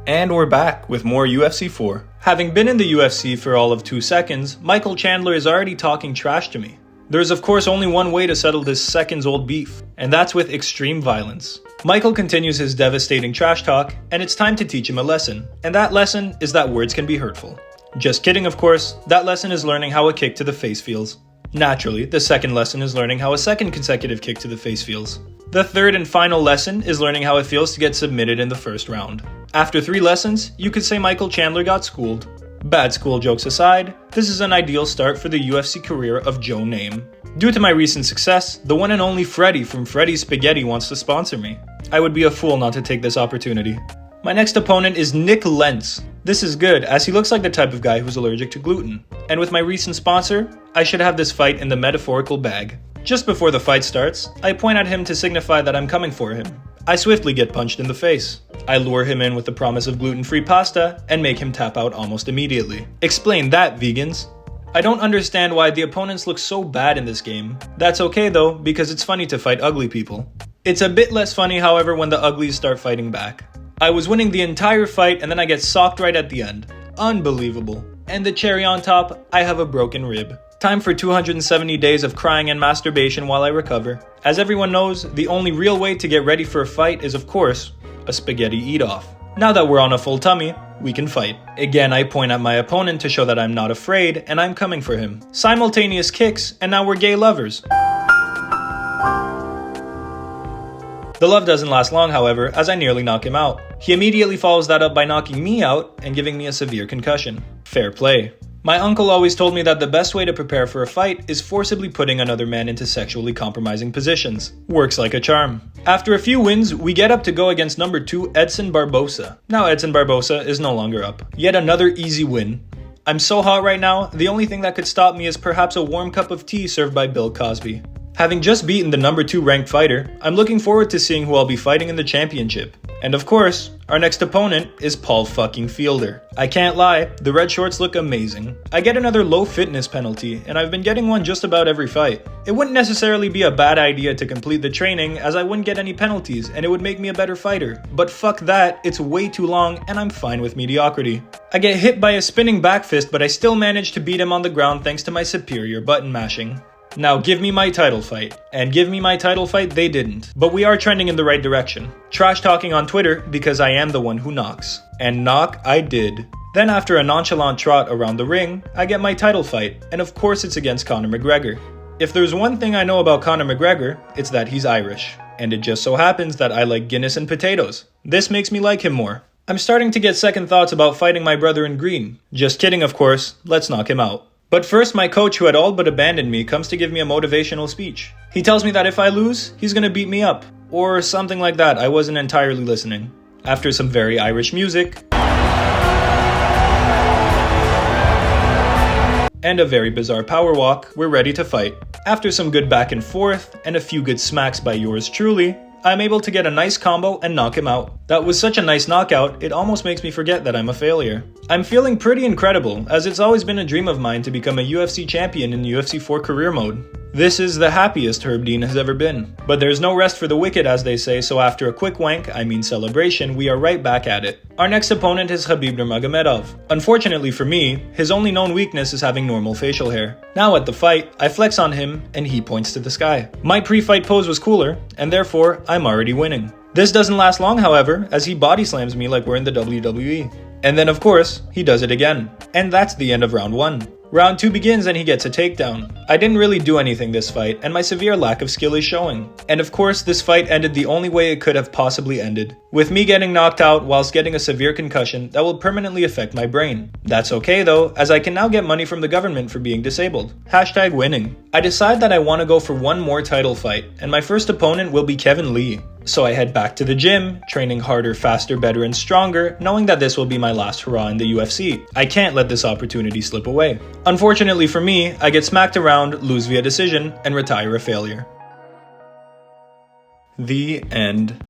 And we're back with more UFC 4. Having been in the UFC for all of 2 seconds, Michael Chandler is already talking trash to me. There's of course only one way to settle this seconds-old beef, and that's with extreme violence. Michael continues his devastating trash talk, and it's time to teach him a lesson. And that lesson is that words can be hurtful. Just kidding, of course. That lesson is learning how a kick to the face feels. Naturally, the second lesson is learning how a second consecutive kick to the face feels. The third and final lesson is learning how it feels to get submitted in the first round. After 3 lessons, you could say Michael Chandler got schooled. Bad school jokes aside, this is an ideal start for the UFC career of Joe Name. Due to my recent success, the one and only Freddy from Freddy's Spaghetti wants to sponsor me. I would be a fool not to take this opportunity. My next opponent is Nick Lentz. This is good, as he looks like the type of guy who's allergic to gluten. And with my recent sponsor, I should have this fight in the metaphorical bag. Just before the fight starts, I point at him to signify that I'm coming for him. I swiftly get punched in the face. I lure him in with the promise of gluten-free pasta and make him tap out almost immediately. Explain that, vegans. I don't understand why the opponents look so bad in this game. That's okay though, because it's funny to fight ugly people. It's a bit less funny, however, when the uglies start fighting back. I was winning the entire fight and then I get socked right at the end. Unbelievable. And the cherry on top, I have a broken rib. Time for 270 days of crying and masturbation while I recover. As everyone knows, the only real way to get ready for a fight is of course, a spaghetti eat-off. Now that we're on a full tummy, we can fight. Again, I point at my opponent to show that I'm not afraid and I'm coming for him. Simultaneous kicks, and now we're gay lovers. The love doesn't last long, however, as I nearly knock him out. He immediately follows that up by knocking me out and giving me a severe concussion. Fair play. My uncle always told me that the best way to prepare for a fight is forcibly putting another man into sexually compromising positions. Works like a charm. After a few wins, we get up to go against number 2 Edson Barbosa. Now Edson Barbosa is no longer up. Yet another easy win. I'm so hot right now, the only thing that could stop me is perhaps a warm cup of tea served by Bill Cosby. Having just beaten the number 2 ranked fighter, I'm looking forward to seeing who I'll be fighting in the championship. And of course, our next opponent is Paul fucking Fielder. I can't lie, the red shorts look amazing. I get another low fitness penalty, and I've been getting one just about every fight. It wouldn't necessarily be a bad idea to complete the training, as I wouldn't get any penalties and it would make me a better fighter. But fuck that, it's way too long and I'm fine with mediocrity. I get hit by a spinning back fist, but I still manage to beat him on the ground thanks to my superior button mashing. Now give me my title fight. And give me my title fight they didn't. But we are trending in the right direction. Trash talking on Twitter because I am the one who knocks. And knock I did. Then after a nonchalant trot around the ring, I get my title fight. And of course it's against Conor McGregor. If there's one thing I know about Conor McGregor, it's that he's Irish. And it just so happens that I like Guinness and potatoes. This makes me like him more. I'm starting to get second thoughts about fighting my brother in green. Just kidding, of course. Let's knock him out. But first, my coach, who had all but abandoned me, comes to give me a motivational speech. He tells me that if I lose, he's gonna beat me up. Or something like that. I wasn't entirely listening. After some very Irish music and a very bizarre power walk, we're ready to fight. After some good back and forth and a few good smacks by yours truly, I'm able to get a nice combo and knock him out. That was such a nice knockout, it almost makes me forget that I'm a failure. I'm feeling pretty incredible, as it's always been a dream of mine to become a UFC champion in UFC 4 career mode. This is the happiest Herb Dean has ever been. But there's no rest for the wicked, as they say, so after a quick wank, I mean celebration, we are right back at it. Our next opponent is Khabib Nurmagomedov. Unfortunately for me, his only known weakness is having normal facial hair. Now at the fight, I flex on him, and he points to the sky. My pre-fight pose was cooler, and therefore, I'm already winning. This doesn't last long, however, as he body slams me like we're in the WWE. And then of course, he does it again. And that's the end of round 1. Round 2 begins and he gets a takedown. I didn't really do anything this fight, and my severe lack of skill is showing. And of course, this fight ended the only way it could have possibly ended, with me getting knocked out whilst getting a severe concussion that will permanently affect my brain. That's okay though, as I can now get money from the government for being disabled. Hashtag winning. I decide that I want to go for one more title fight, and my first opponent will be Kevin Lee. So I head back to the gym, training harder, faster, better, and stronger, knowing that this will be my last hurrah in the UFC. I can't let this opportunity slip away. Unfortunately for me, I get smacked around, lose via decision, and retire a failure. The end.